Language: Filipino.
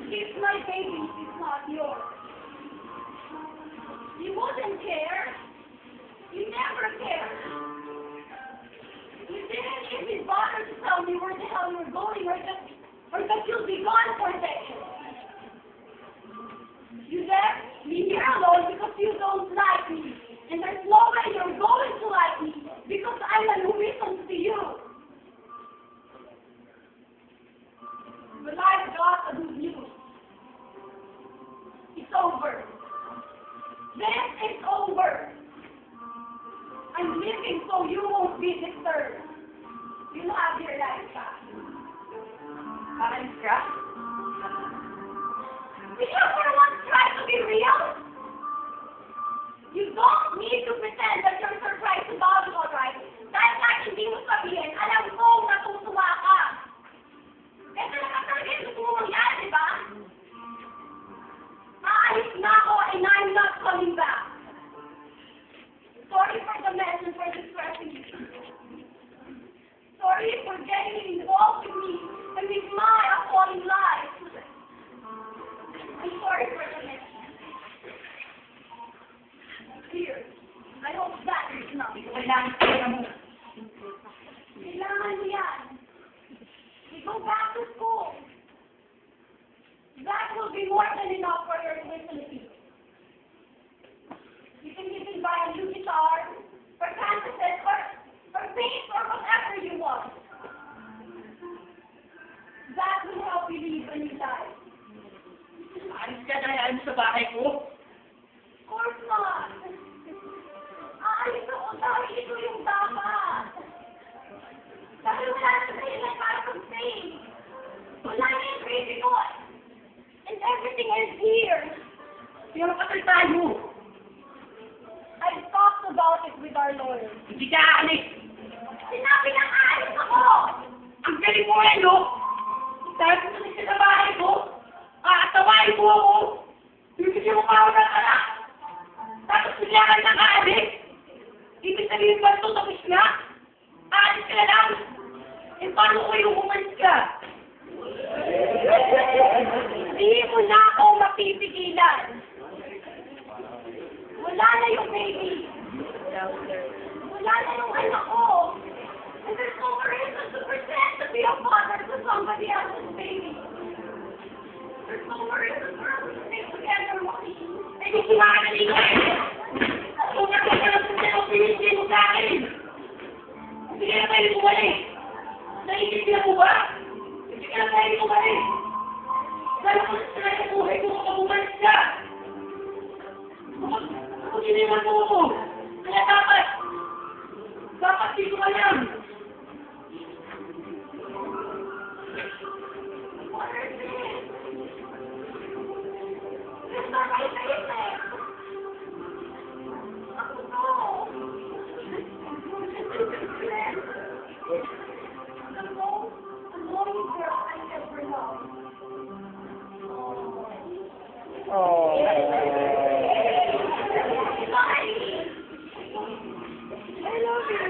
It's my baby, it's not yours. You wouldn't care. You never cared. You didn't even bother to tell me where the hell you were going or that you'll be gone for a second. You left me here alone because you don't like me. And there's no way you're going to like me because I'm a nuisance to you. But I've got a good news. It's over. This is over. I'm leaving so you won't be disturbed. You'll have your life back. Alis ka? Did you ever once try to be real? You don't need to pretend that you're surprised about it, alright? Dahil kahit hindi mo sabihin, alam ko natutuwa ka. Kasi naman talaga yung gusto mo mangyari, di ba? Aalis na ako and I'm not coming back. Sorry for the mess and for distressing you. Sorry for getting involved with me and with my appalling life. I'm sorry for the mess. Here, I hope that is enough. Kailangan ka mo. Kailangan mo yan. We go back to school. That will be more than enough for your tuition fee. You can even buy a new guitar, or canvases, or paint, or whatever you want. That will help you live a new life. Alis ka na yan sa bahay ko. Of course not. Aalis ako dahil ito yung dapat. Dahil wala na sa'yo na para mag-stay. Wala na yung crazy boy. And everything is here. Pero patay tayo. I've talked about it with our lawyer. Hindi ka aalis. Sinabi na aalis ako! Ang galing mo eh, no? Dahil pumunta ka sa bahay ko, aatawain mo ako. Bibigyan mo pa ako ng anak. Tapos bigyan ka ng aalis. Ibig sabihin ba ito tapos na? Aalis ka na lang. Eh, paano ko yung umalis ka? Hindi mo na ako mapipigilan. Wala na yung baby. Wala na yung anak ko. And there's no reason to pretend to be a father to somebody else's baby. There's no reason for us to stay together, Mommy. Eh, di kumakalali ka eh. Kung nakasarap sa sa'yo, pinigyan mo sa akin. Hindi ka na tayo bumalik. Naiintindihan mo ba? Hindi ka na tayo bumalik. Dahil kung sila sa buhay ko, kung bumalik ka. Kung iniwan mo ako, kaya dapat dito ka lang. What is this? It's not my business. Oh, no. The most annoying girl I ever loved. Oh. Bye. I love you.